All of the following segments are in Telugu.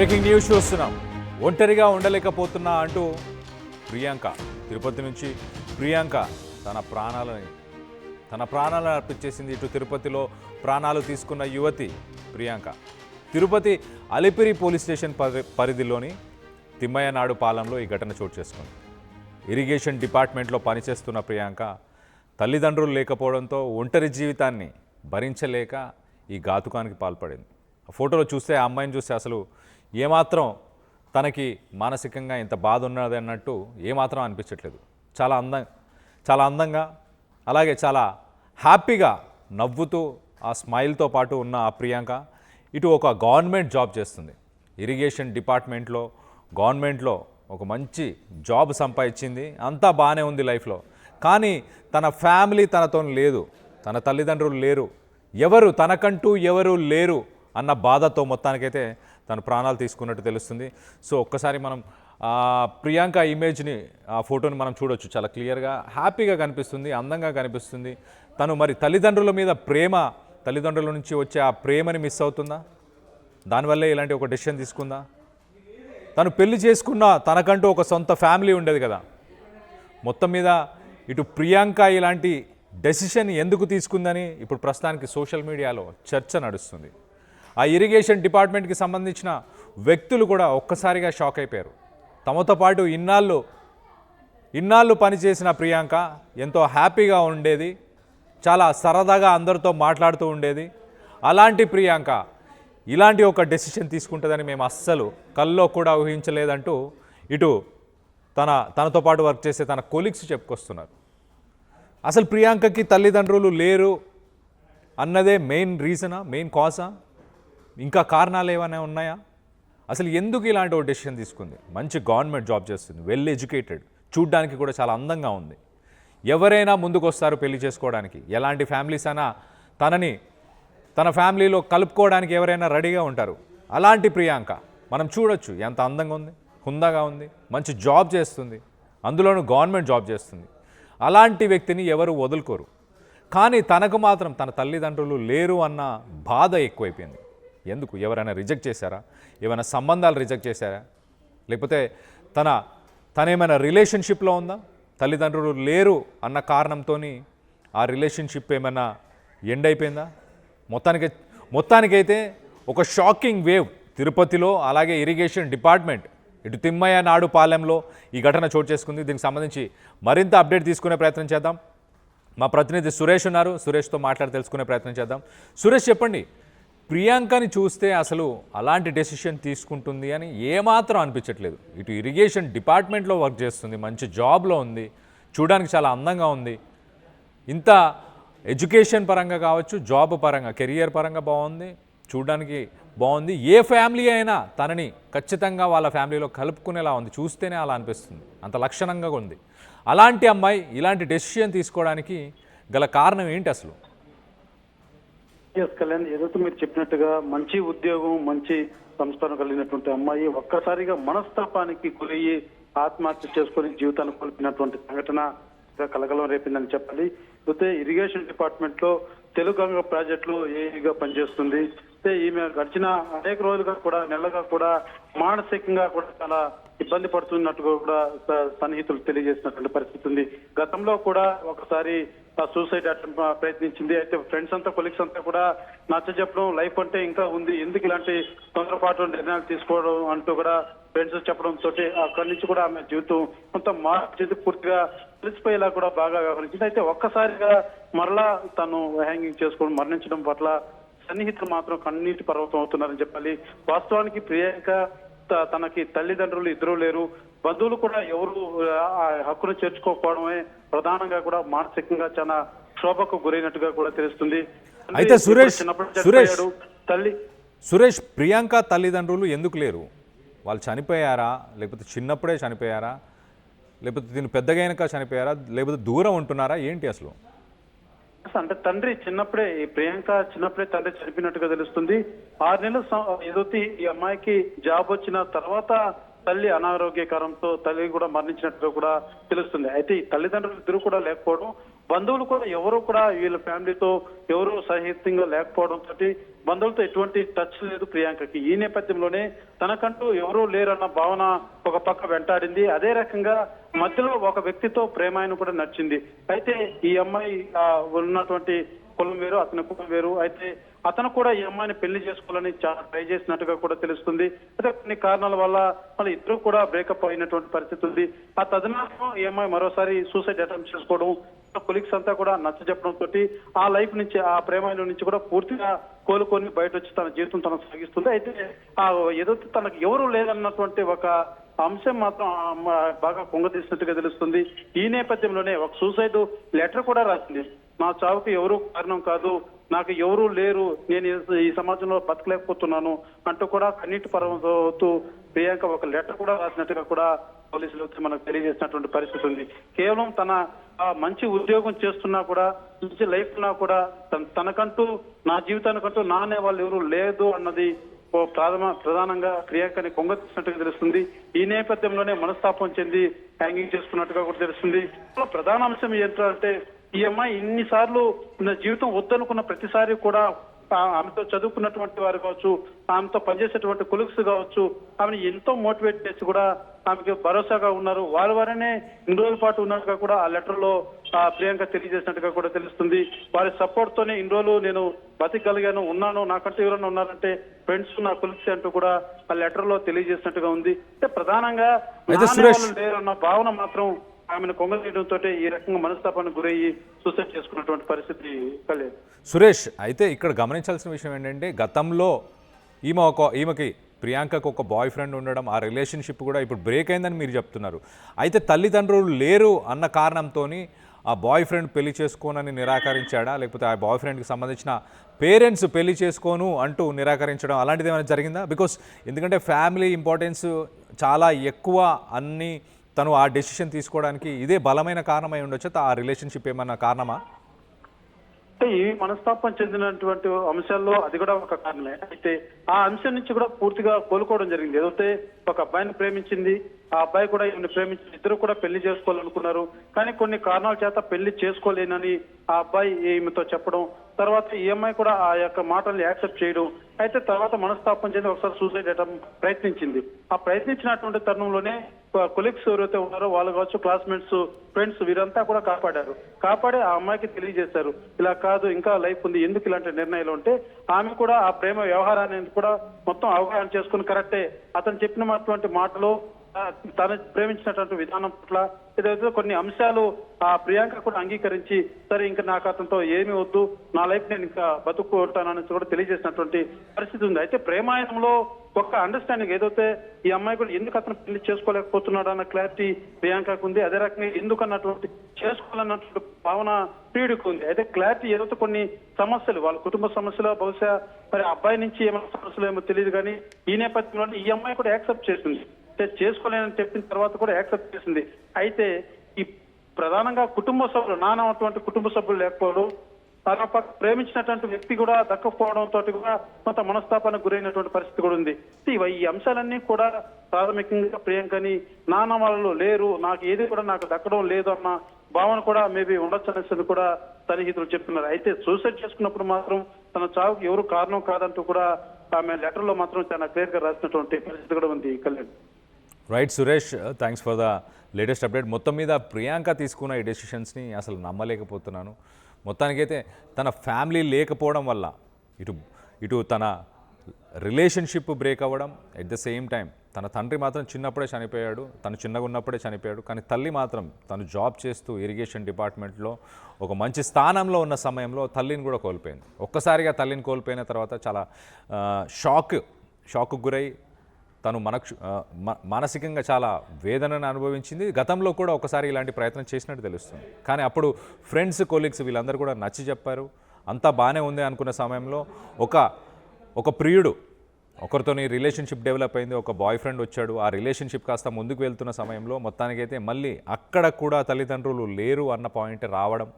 బ్రేకింగ్ న్యూస్ చూస్తున్నాం. ఒంటరిగా ఉండలేకపోతున్నా అంటూ ప్రియాంక తిరుపతి నుంచి ప్రియాంక తన ప్రాణాలను అర్పించేసింది. ఇటు తిరుపతిలో ప్రాణాలు తీసుకున్న యువతి ప్రియాంక తిరుపతి అలిపిరి పోలీస్ స్టేషన్ పరిధిలోని తిమ్మయ్యనాడు పాలెంలో ఈ ఘటన చోటు చేసుకుంది. ఇరిగేషన్ డిపార్ట్మెంట్లో పనిచేస్తున్న ప్రియాంక తల్లిదండ్రులు లేకపోవడంతో ఒంటరి జీవితాన్ని భరించలేక ఈ ఘాతుకానికి పాల్పడింది. ఆ ఫోటోలో చూస్తే ఆ అమ్మాయిని చూస్తే అసలు ఏమాత్రం తనకి మానసికంగా ఇంత బాధ ఉన్నది అన్నట్టు ఏమాత్రం అనిపించట్లేదు. చాలా అందంగా అలాగే చాలా హ్యాపీగా నవ్వుతూ ఆ స్మైల్తో పాటు ఉన్న ఆ ప్రియాంక ఇటు ఒక గవర్నమెంట్ జాబ్ చేస్తుంది. ఇరిగేషన్ డిపార్ట్మెంట్లో గవర్నమెంట్లో ఒక మంచి జాబ్ సంపాదించింది. అంతా బాగానే ఉంది లైఫ్లో. కానీ తన ఫ్యామిలీ తనతో లేదు, తన తల్లిదండ్రులు లేరు, తనకంటూ ఎవరు లేరు అన్న బాధతో మొత్తానికైతే తను ప్రాణాలు తీసుకున్నట్టు తెలుస్తుంది. సో ఒక్కసారి మనం ప్రియాంక ఇమేజ్ని ఆ ఫోటోని మనం చూడొచ్చు. చాలా క్లియర్గా హ్యాపీగా కనిపిస్తుంది, అందంగా కనిపిస్తుంది. తను మరి తల్లిదండ్రుల మీద తల్లిదండ్రుల నుంచి వచ్చే ఆ ప్రేమని మిస్ అవుతుందా? దానివల్లే ఇలాంటి ఒక డెసిషన్ తీసుకుందా? తను పెళ్లి చేసుకున్న తనకంటూ ఒక సొంత ఫ్యామిలీ ఉండేది కదా. మొత్తం మీద ఇటు ప్రియాంక ఇలాంటి డెసిషన్ ఎందుకు తీసుకుందని ఇప్పుడు ప్రస్తుతానికి సోషల్ మీడియాలో చర్చ నడుస్తుంది. ఆ ఇరిగేషన్ డిపార్ట్మెంట్కి సంబంధించిన వ్యక్తులు కూడా ఒక్కసారిగా షాక్ అయిపోయారు. తమతో పాటు ఇన్నాళ్ళు పనిచేసిన ప్రియాంక ఎంతో హ్యాపీగా ఉండేది, చాలా సరదాగా అందరితో మాట్లాడుతూ ఉండేది. అలాంటి ప్రియాంక ఇలాంటి ఒక డెసిషన్ తీసుకుంటుందని మేము అస్సలు కల్లో కూడా ఊహించలేదంటూ ఇటు తనతో పాటు వర్క్ చేసే తన కొలీగ్స్ చెప్పుకొస్తున్నారు. అసలు ప్రియాంకకి తల్లిదండ్రులు లేరు అన్నదే మెయిన్ రీజనా, మెయిన్ కాజా? ఇంకా కారణాలు ఏమైనా ఉన్నాయా? అసలు ఎందుకు ఇలాంటి ఒక డెసిషన్ తీసుకుంది? మంచి గవర్నమెంట్ జాబ్ చేస్తుంది, వెల్ ఎడ్యుకేటెడ్, చూడ్డానికి కూడా చాలా అందంగా ఉంది. ఎవరైనా ముందుకు వస్తారు పెళ్లి చేసుకోవడానికి. ఎలాంటి ఫ్యామిలీస్ అయినా తన ఫ్యామిలీలో కలుపుకోవడానికి ఎవరైనా రెడీగా ఉంటారు. అలాంటి ప్రియాంక మనం చూడొచ్చు ఎంత అందంగా ఉంది, హుందాగా ఉంది, మంచి జాబ్ చేస్తుంది, అందులోనూ గవర్నమెంట్ జాబ్ చేస్తుంది. అలాంటి వ్యక్తిని ఎవరు వదులుకోరు. కానీ తనకు మాత్రం తన తల్లిదండ్రులు లేరు అన్న బాధ ఎక్కువైపోయింది. ఎందుకు? ఎవరైనా రిజెక్ట్ చేశారా? ఏమైనా సంబంధాలు రిజెక్ట్ చేశారా? లేకపోతే తనేమైనా రిలేషన్షిప్లో ఉందా? తల్లిదండ్రులు లేరు అన్న కారణంతో ఆ రిలేషన్షిప్ ఏమైనా ఎండ్ అయిపోయిందా? మొత్తానికైతే ఒక షాకింగ్ వేవ్ తిరుపతిలో, అలాగే ఇరిగేషన్ డిపార్ట్మెంట్ ఇటు తిమ్మయ్యనాడు పాలెంలో ఈ ఘటన చోటు చేసుకుంది. దీనికి సంబంధించి మరింత అప్డేట్ తీసుకునే ప్రయత్నం చేద్దాం. మా ప్రతినిధి సురేష్ ఉన్నారు, సురేష్తో మాట్లాడి తెలుసుకునే ప్రయత్నం చేద్దాం. సురేష్, చెప్పండి, ప్రియాంకని చూస్తే అసలు అలాంటి డెసిషన్ తీసుకుంటుంది అని ఏమాత్రం అనిపించట్లేదు. ఇటు ఇరిగేషన్ డిపార్ట్మెంట్లో వర్క్ చేస్తుంది, మంచి జాబ్లో ఉంది, చూడడానికి చాలా అందంగా ఉంది. ఇంత ఎడ్యుకేషన్ పరంగా కావచ్చు, జాబ్ పరంగా, కెరియర్ పరంగా బాగుంది, చూడడానికి బాగుంది. ఏ ఫ్యామిలీ అయినా తనని ఖచ్చితంగా వాళ్ళ ఫ్యామిలీలో కలుపుకునేలా ఉంది. చూస్తేనే అలా అనిపిస్తుంది, అంత లక్షణంగా ఉంది. అలాంటి అమ్మాయి ఇలాంటి డెసిషన్ తీసుకోవడానికి గల కారణం ఏంటి అసలు? కళ్యాణ్, ఏదైతే మీరు చెప్పినట్టుగా మంచి ఉద్యోగం, మంచి సంస్కారం కలిగినటువంటి అమ్మాయి ఒక్కసారిగా మనస్తాపానికి గురయ్యి ఆత్మహత్య చేసుకుని జీవితాన్ని కోల్పోయినటువంటి సంఘటన కలకలం రేపిందని చెప్పాలి. అయితే ఇరిగేషన్ డిపార్ట్మెంట్ లో తెలుగంగ ప్రాజెక్టులో ఏఈగా పనిచేస్తుంది. అయితే ఈమె గడిచిన అనేక రోజులుగా కూడా, నెలలుగా కూడా మానసికంగా కూడా చాలా ఇబ్బంది పడుతున్నట్టుగా కూడా సన్నిహితులు తెలియజేసినటువంటి పరిస్థితి ఉంది. గతంలో కూడా ఒకసారి సూసైడ్ అటెంప్ట్ ప్రయత్నించింది. అయితే ఫ్రెండ్స్ అంతా, కొలీగ్స్ అంతా కూడా నచ్చజెప్పడం, లైఫ్ అంటే ఇంకా ఉంది, ఎందుకు ఇలాంటి తొందరపాటు నిర్ణయాలు తీసుకోవడం అంటూ కూడా ఫ్రెండ్స్ చెప్పడంతో అక్కడి నుంచి కూడా ఆమె జీవితం కొంత మార్చి పూర్తిగా తెలిసిపోయేలా కూడా బాగా వ్యవహరించింది. అయితే ఒక్కసారిగా మరలా తను హ్యాంగింగ్ చేసుకోవడం, మరణించడం పట్ల సన్నిహితులు మాత్రం కన్నీటి పర్వతం అవుతున్నారని చెప్పాలి. వాస్తవానికి ప్రియాంక తనకి తల్లిదండ్రులు ఇద్దరూ లేరు, బంధువులు కూడా ఎవరు హక్కును చేర్చుకోకపోవడమే ప్రధానంగా కూడా మానసికంగా చాలా క్షోభకు గురైనట్టుగా కూడా తెలుస్తుంది. అయితే సురేష్, ప్రియాంక తల్లిదండ్రులు ఎందుకు లేరు? వాళ్ళు చనిపోయారా, లేకపోతే చిన్నప్పుడే చనిపోయారా, లేకపోతే దీన్ని పెద్దగైనక చనిపోయారా, లేకపోతే దూరం ఉంటున్నారా, ఏంటి అసలు? అంటే తండ్రి చిన్నప్పుడే, ఈ ప్రియాంక చిన్నప్పుడే తండ్రి చనిపోయినట్టుగా తెలుస్తుంది. 6 నెలలు ఏదైతే ఈ అమ్మాయికి జాబ్ వచ్చిన తర్వాత తల్లి అనారోగ్యకరంతో తల్లి కూడా మరణించినట్టుగా కూడా తెలుస్తుంది. అయితే ఈ తల్లిదండ్రులు ఇద్దరు కూడా లేకపోవడం, బంధువులు కూడా ఎవరు కూడా వీళ్ళ ఫ్యామిలీతో ఎవరు సహితంగా లేకపోవడంతో బంధువులతో ఎటువంటి టచ్ లేదు ప్రియాంకకి. ఈ నేపథ్యంలోనే తనకంటూ ఎవరూ లేరన్న భావన ఒక పక్క వెంటాడింది. అదే రకంగా మధ్యలో ఒక వ్యక్తితో ప్రేమాయణం కూడా నచ్చింది. అయితే ఈ అమ్మాయి ఉన్నటువంటి కులం వేరు, అతని కులం వేరు. అయితే అతను కూడా ఈ అమ్మాయిని పెళ్లి చేసుకోవాలని చాలా ట్రై చేసినట్టుగా కూడా తెలుస్తుంది. అయితే కొన్ని కారణాల వల్ల వాళ్ళ ఇద్దరు కూడా బ్రేకప్ అయినటువంటి పరిస్థితి ఉంది. ఆ తదనంతరం ఈ అమ్మాయి మరోసారి సూసైడ్ అటెంప్ట్ చేసుకోవడం, కొలీగ్స్ అంతా కూడా నచ్చ చెప్పడంతో ఆ లైఫ్ నుంచి, ఆ ప్రేమాయణం నుంచి కూడా పూర్తిగా కోలుకొని బయట వచ్చి తన జీవితం తను సాగిస్తుంది. అయితే ఆ ఏదైతే తనకు ఎవరు లేదన్నటువంటి ఒక అంశం మాత్రం బాగా పొంగతీసినట్టుగా తెలుస్తుంది. ఈ నేపథ్యంలోనే ఒక సూసైడ్ లెటర్ కూడా రాసింది. నా చావుకు ఎవరు కారణం కాదు, నాకు ఎవరూ లేరు, నేను ఈ సమాజంలో బతకలేకపోతున్నాను అంటూ కూడా కన్నీటి పర్వతవుతూ ప్రియాంక ఒక లెటర్ కూడా రాసినట్టుగా కూడా పోలీసులు మనకు తెలియజేసినటువంటి పరిస్థితి ఉంది. కేవలం తన మంచి ఉద్యోగం చేస్తున్నా కూడా, మంచి లైఫ్ ఉన్నా కూడా తనకంటూ, నా జీవితానికంటూ నా అనే వాళ్ళు ఎవరు లేదు అన్నది ప్రధానంగా ప్రియాంకని కొంగతీసినట్టుగా తెలుస్తుంది. ఈ నేపథ్యంలోనే మనస్తాపం చెంది హ్యాంగింగ్ చేసుకున్నట్టుగా కూడా తెలుస్తుంది. ప్రధాన అంశం ఏంటంటే ఈ అమ్మాయి ఇన్నిసార్లు నా జీవితం వద్దనుకున్న ప్రతిసారి కూడా ఆమెతో చదువుకున్నటువంటి వారు కావచ్చు, ఆమెతో పనిచేసేటువంటి కొలీగ్స్ కావచ్చు, ఆమెను ఎంతో మోటివేట్ చేసి కూడా ఆమెకి భరోసాగా ఉన్నారు. వారినే ఇన్ని రోజుల పాటు ఉన్నట్టుగా కూడా ఆ లెటర్ లో ప్రియాంక తెలియజేసినట్టుగా కూడా తెలుస్తుంది. వారి సపోర్ట్ తోనే ఇన్ని రోజులు నేను బతికగలిగాను, ఉన్నాను, నాకంటూ ఎవరైనా ఉన్నారంటే ఫ్రెండ్స్, నా కొలీగ్స్ అంటూ కూడా ఆ లెటర్ లో తెలియజేసినట్టుగా ఉంది. అంటే ప్రధానంగా లేరన్న భావన మాత్రం ఆమెను కొంగతీయడంతో ఈ రకంగా మనస్తాపానికి గురయ్యి సూసైడ్ చేసుకున్నటువంటి పరిస్థితి కలేదు. సురేష్, అయితే ఇక్కడ గమనించాల్సిన విషయం ఏంటంటే గతంలో ఈమెకి ప్రియాంకకు ఒక బాయ్ ఫ్రెండ్ ఉండడం, ఆ రిలేషన్షిప్ కూడా ఇప్పుడు బ్రేక్ అయిందని మీరు చెప్తున్నారు. అయితే తల్లిదండ్రులు లేరు అన్న కారణంతో ఆ బాయ్ ఫ్రెండ్ పెళ్లి చేసుకోనని నిరాకరించాడా, లేకపోతే ఆ బాయ్ ఫ్రెండ్కి సంబంధించిన పేరెంట్స్ పెళ్లి చేసుకోను అంటూ నిరాకరించడం అలాంటిది ఏమైనా జరిగిందా? బికాస్ ఎందుకంటే ఫ్యామిలీ ఇంపార్టెన్స్ చాలా ఎక్కువ అన్ని తను ఆ డెసిషన్ తీసుకోవడానికి ఇదే బలమైన కారణమై ఉండొచ్చు. ఆ రిలేషన్షిప్ ఏమన్నా కారణమా? అంటే ఈ మనస్తాపం చెందినటువంటి అంశాల్లో అది కూడా ఒక కారణమే. అయితే ఆ అంశం నుంచి కూడా పూర్తిగా కోలుకోవడం జరిగింది. ఏదైతే ఒక అబ్బాయిని ప్రేమించింది, ఆ అబ్బాయి కూడా ఈమెను ప్రేమించింది, ఇద్దరు కూడా పెళ్లి చేసుకోవాలనుకున్నారు. కానీ కొన్ని కారణాల చేత పెళ్లి చేసుకోలేనని ఆ అబ్బాయి ఈమెతో చెప్పడం, తర్వాత ఈ అమ్మాయి కూడా ఆ యొక్క మాటల్ని యాక్సెప్ట్ చేయడం. అయితే తర్వాత మనస్తాపం చెంది ఒకసారి సూసైడ్ అటెంప్ట్ ప్రయత్నించింది. ఆ ప్రయత్నించినటువంటి తరుణంలోనే కొలీగ్స్ ఎవరైతే ఉన్నారో వాళ్ళు కావచ్చు, క్లాస్మేట్స్, ఫ్రెండ్స్ వీరంతా కూడా కాపాడి ఆ అమ్మాయికి తెలియజేశారు, ఇలా కాదు, ఇంకా లైఫ్ ఉంది, ఎందుకు ఇలాంటి నిర్ణయాలు ఉంటే ఆమె కూడా ఆ ప్రేమ వ్యవహారాన్ని కూడా మొత్తం అవగాహన చేసుకుని కరెక్టే, అతను చెప్పినటువంటి మాటలు, తను ప్రేమించినటువంటి విధానం పట్ల ఏదైతే కొన్ని అంశాలు ఆ ప్రియాంక కూడా అంగీకరించి, సరే ఇంకా నాకు అతనితో ఏమీ వద్దు, నా లైఫ్ నేను ఇంకా బతుకుంటానని కూడా తెలియజేసినటువంటి పరిస్థితి ఉంది. అయితే ప్రేమాయణంలో ఒక అండర్స్టాండింగ్ ఏదైతే ఈ అమ్మాయి కూడా ఎందుకు అతను పెళ్లి చేసుకోలేకపోతున్నాడు అన్న క్లారిటీ ప్రియాంకకు ఉంది. అదే రకంగా ఎందుకు అన్నటువంటి చేసుకోవాలన్నటువంటి భావన ప్రియుడికి ఉంది. అయితే క్లారిటీ ఏదైతే కొన్ని సమస్యలు, వాళ్ళ కుటుంబ సమస్యలు, బహుశా మరి అబ్బాయి నుంచి ఏమైనా సమస్యలు ఏమో తెలియదు, కానీ ఈ నేపథ్యంలో ఈ అమ్మాయి కూడా యాక్సెప్ట్ చేసింది. చేసుకోలేనని చెప్పిన తర్వాత కూడా యాక్సెప్ట్ చేసింది. అయితే ఈ ప్రధానంగా కుటుంబ సభ్యులు, నానటువంటి కుటుంబ సభ్యులు లేకపోవడం, తన పక్క ప్రేమించినటువంటి వ్యక్తి కూడా దక్కపోవడంతో కూడా కొంత మనస్తాపానికి గురైనటువంటి పరిస్థితి కూడా ఉంది. ఈ అంశాలన్నీ కూడా ప్రాథమికంగా ప్రియాంకని నాన్న వాళ్ళు లేరు, నాకు ఏది కూడా నాకు దక్కడం లేదు అన్న భావన కూడా మేబీ ఉండొచ్చు అనేసి కూడా సన్నిహితులు చెప్తున్నారు. అయితే సూసైడ్ చేసుకున్నప్పుడు మాత్రం తన చావుకు ఎవరు కారణం కాదంటూ కూడా ఆమె లెటర్ లో మాత్రం చాలా క్లియర్ గా రాసినటువంటి పరిస్థితి కూడా ఉంది. Kalyan. Right Suresh, thanks for the latest update. మొత్తం మీద ప్రియాంక తీసుకున్న ఈ డెసిషన్స్ని అసలు నమ్మలేకపోతున్నాను. మొత్తానికైతే తన ఫ్యామిలీ లేకపోవడం వల్ల ఇటు తన రిలేషన్షిప్ బ్రేక్ అవ్వడం, ఎట్ ద సేమ్ టైం తన తండ్రి మాత్రం చిన్నప్పుడే చనిపోయాడు, తను చిన్నగా ఉన్నప్పుడే చనిపోయాడు. కానీ తల్లి మాత్రం తను జాబ్ చేస్తూ ఇరిగేషన్ డిపార్ట్మెంట్లో ఒక మంచి స్థానంలో ఉన్న సమయంలో తల్లిని కూడా కోల్పోయింది. ఒక్కసారిగా తల్లిని కోల్పోయిన తర్వాత చాలా షాక్కు గురై తను మానసికంగా చాలా వేదనను అనుభవించింది. గతంలో కూడా ఒకసారి ఇలాంటి ప్రయత్నం చేసినట్టు తెలుస్తుంది. కానీ అప్పుడు ఫ్రెండ్స్, కొలీగ్స్ వీళ్ళందరూ కూడా నచ్చి చెప్పారు, అంతా బాగానే ఉంది అనుకున్న సమయంలో ఒక ప్రియుడు ఒకరితోని రిలేషన్షిప్ డెవలప్ అయింది, ఒక బాయ్ ఫ్రెండ్ వచ్చాడు, ఆ రిలేషన్షిప్ కాస్త ముందుకు వెళ్తున్న సమయంలో మొత్తానికైతే మళ్ళీ అక్కడ కూడా తల్లిదండ్రులు లేరు అన్న పాయింట్ రావడం,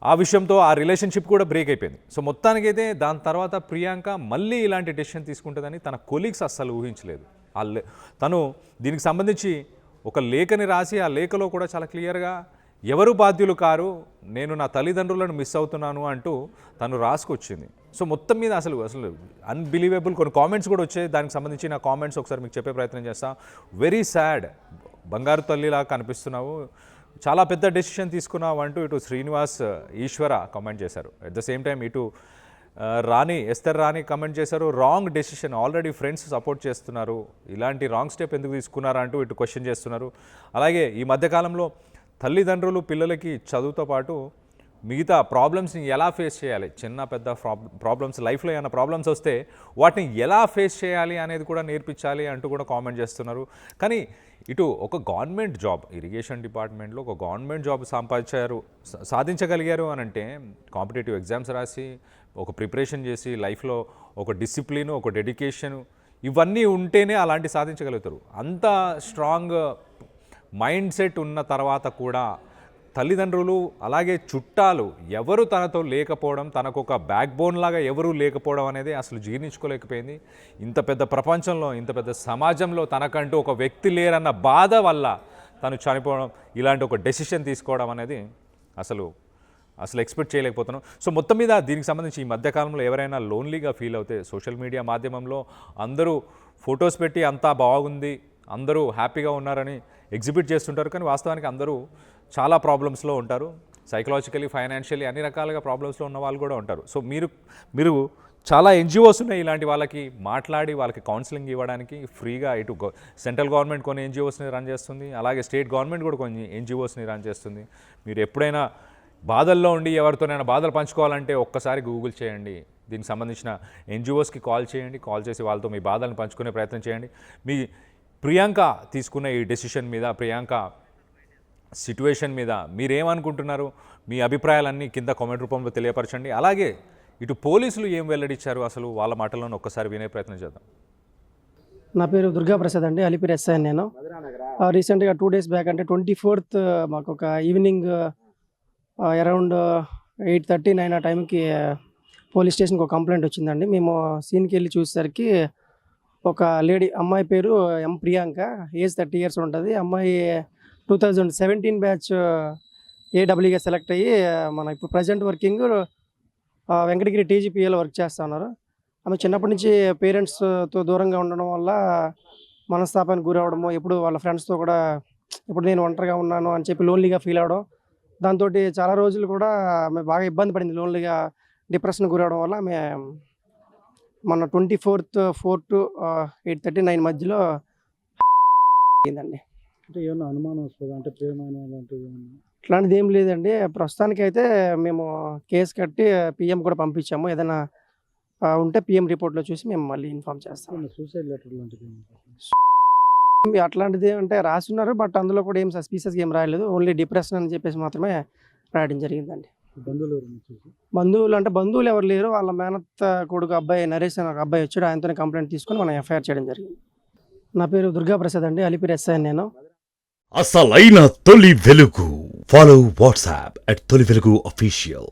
ఆ విషయంతో ఆ రిలేషన్షిప్ కూడా బ్రేక్ అయిపోయింది. సో మొత్తానికైతే దాని తర్వాత ప్రియాంక మళ్ళీ ఇలాంటి డెసిషన్ తీసుకుంటుందని తన కొలీగ్స్ అస్సలు ఊహించలేదు. తను దీనికి సంబంధించి ఒక లేఖని రాసి ఆ లేఖలో కూడా చాలా క్లియర్గా ఎవరు బాధ్యులు కారు, నేను నా తల్లిదండ్రులను మిస్ అవుతున్నాను అంటూ తను రాసుకొచ్చింది. సో మొత్తం మీద అసలు అన్బిలీవబుల్ కొన్ని కామెంట్స్ కూడా వచ్చాయి. దానికి సంబంధించిన కామెంట్స్ ఒకసారి మీకు చెప్పే ప్రయత్నం చేస్తా. వెరీ సాడ్, బంగారు తల్లిలా కనిపిస్తున్నావు, చాలా పెద్ద డెసిషన్ తీసుకున్నావు అంటూ ఇటు శ్రీనివాస్ ఈశ్వర కామెంట్ చేశారు. అట్ ద సేమ్ టైం ఇటు ఎస్తర్ రాణి కమెంట్ చేశారు, wrong decision, already friends support చేస్తున్నారు, ఇలాంటి రాంగ్ స్టెప్ ఎందుకు తీసుకున్నారా అంటూ ఇటు క్వశ్చన్ చేస్తున్నారు. అలాగే ఈ మధ్యకాలంలో తల్లిదండ్రులు పిల్లలకి చదువుతో పాటు మిగతా ప్రాబ్లమ్స్ని ఎలా ఫేస్ చేయాలి, చిన్న పెద్ద ప్రాబ్లమ్స్ లైఫ్లో ఏమైనా ప్రాబ్లమ్స్ వస్తే వాటిని ఎలా ఫేస్ చేయాలి అనేది కూడా నేర్పించాలి అంటూ కూడా కామెంట్ చేస్తున్నారు. కానీ ఇటు ఒక గవర్నమెంట్ జాబ్, ఇరిగేషన్ డిపార్ట్మెంట్లో ఒక గవర్నమెంట్ జాబ్ సాధించగలిగారు అని అంటే కాంపిటేటివ్ ఎగ్జామ్స్ రాసి ఒక ప్రిపరేషన్ చేసి లైఫ్లో ఒక డిసిప్లిన్, ఒక డెడికేషన్, ఇవన్నీ ఉంటేనే అలాంటి సాధించగలుగుతారు. అంత స్ట్రాంగ్ మైండ్ సెట్ ఉన్న తర్వాత కూడా తల్లిదండ్రులు అలాగే చుట్టాలు ఎవరు తనతో లేకపోవడం, తనకు ఒక బ్యాక్ బోన్ లాగా ఎవరూ లేకపోవడం అనేది అసలు జీర్ణించుకోలేకపోయింది. ఇంత పెద్ద ప్రపంచంలో, ఇంత పెద్ద సమాజంలో తనకంటూ ఒక వ్యక్తి లేరన్న బాధ వల్ల తను చనిపోవడం, ఇలాంటి ఒక డెసిషన్ తీసుకోవడం అనేది అసలు ఎక్స్పెక్ట్ చేయలేకపోతున్నాం. సో మొత్తం మీద దీనికి సంబంధించి ఈ మధ్యకాలంలో ఎవరైనా లోన్లీగా ఫీల్ అవుతే సోషల్ మీడియా మాధ్యమంలో అందరూ ఫొటోస్ పెట్టి అంతా బాగుంది, అందరూ హ్యాపీగా ఉన్నారని ఎగ్జిబిట్ చేస్తుంటారు. కానీ వాస్తవానికి అందరూ చాలా ప్రాబ్లమ్స్లో ఉంటారు. సైకలాజికలీ, ఫైనాన్షియలీ అన్ని రకాలుగా ప్రాబ్లమ్స్లో ఉన్న వాళ్ళు కూడా ఉంటారు. సో మీరు చాలా ఎన్జిఓస్ ఉన్నాయి ఇలాంటి వాళ్ళకి మాట్లాడి వాళ్ళకి కౌన్సిలింగ్ ఇవ్వడానికి ఫ్రీగా. ఇటు సెంట్రల్ గవర్నమెంట్ కొన్ని ఎన్జిఓస్ని రన్ చేస్తుంది, అలాగే స్టేట్ గవర్నమెంట్ కూడా కొన్ని ఎన్జిఓస్ని రన్ చేస్తుంది. మీరు ఎప్పుడైనా బాధల్లో ఉండి ఎవరితోనైనా బాధలు పంచుకోవాలంటే ఒక్కసారి గూగుల్ చేయండి, దీనికి సంబంధించిన ఎన్జిఓస్కి కాల్ చేయండి, కాల్ చేసి వాళ్ళతో మీ బాధలను పంచుకునే ప్రయత్నం చేయండి. మీ ప్రియాంక తీసుకున్న ఈ డెసిషన్ మీద, ప్రియాంక సిట్యువేషన్ మీద మీరేమనుకుంటున్నారు, మీ అభిప్రాయాలన్నీ కింద కామెంట్ రూపంలో తెలియపరచండి. అలాగే ఇటు పోలీసులు ఏం వెల్లడించారు అసలు వాళ్ళ మాటలను ఒక్కసారి వినే ప్రయత్నం చేద్దాం. నా పేరు దుర్గాప్రసాద్ అండి, అలిపిరి ఎస్ఐ నేను. రీసెంట్గా 2 days బ్యాక్ అంటే 24th మాకు ఒక ఈవినింగ్ అరౌండ్ 8:39 ఆ టైంకి పోలీస్ స్టేషన్కి ఒక కంప్లైంట్ వచ్చిందండి. మేము సీన్కి వెళ్ళి చూసేసరికి ఒక లేడీ, అమ్మాయి పేరు ఎం ప్రియాంక, ఏజ్ 30 years ఉంటుంది. అమ్మాయి 2017 బ్యాచ్ ఏడబ్ల్యూగా సెలెక్ట్ అయ్యి మన ఇప్పుడు ప్రజెంట్ వర్కింగ్ వెంకటగిరి టీజీపీఏలో వర్క్ చేస్తూ ఉన్నారు. ఆమె చిన్నప్పటి నుంచి పేరెంట్స్తో దూరంగా ఉండడం వల్ల మనస్తాపానికి గురవడము, ఎప్పుడు వాళ్ళ ఫ్రెండ్స్తో కూడా ఇప్పుడు నేను ఒంటరిగా ఉన్నాను అని చెప్పి లోన్లీగా ఫీల్ అవ్వడం, దాంతో చాలా రోజులు కూడా ఆమె బాగా ఇబ్బంది పడింది. లోన్లీగా డిప్రెషన్ గురవడం వల్ల ఆమె మన 24th 4 to 8:39 మధ్యలో అయిందండి. అంటే ఏమన్నా అనుమానం వస్తుందా, అంటే ప్రేమైన అలాంటివి? అట్లాంటిది ఏం లేదండి. ప్రస్తుతానికి అయితే మేము కేసు కట్టి పిఎం కూడా పంపించాము. ఏదైనా ఉంటే పిఎం రిపోర్ట్లో చూసి మేము మళ్ళీ ఇన్ఫామ్ చేస్తాం. సూసైడ్ లెటర్ లాంటిది అట్లాంటిది అంటే రాస్తున్నారు, బట్ అందులో కూడా ఏం సస్పీషియస్గా ఏం రాయలేదు. ఓన్లీ డిప్రెషన్ అని చెప్పేసి మాత్రమే రాయడం జరిగిందండి. బంధువులు అంటే బంధువులు ఎవరు లేరు. వాళ్ళ మేనత్త కొడుకు అబ్బాయి నరేష్ అని ఒక అబ్బాయి వచ్చాడు, ఆయనతోనే కంప్లైంట్ తీసుకొని మనం ఎఫ్ఐఆర్ చేయడం జరిగింది. నా పేరు దుర్గాప్రసాద్ అండి, అలిపిరి ఎస్ఐ నేను. అసలైన తొలి వెలుగు. ఫాలో వాట్సాప్ @తొలి వెలుగు official.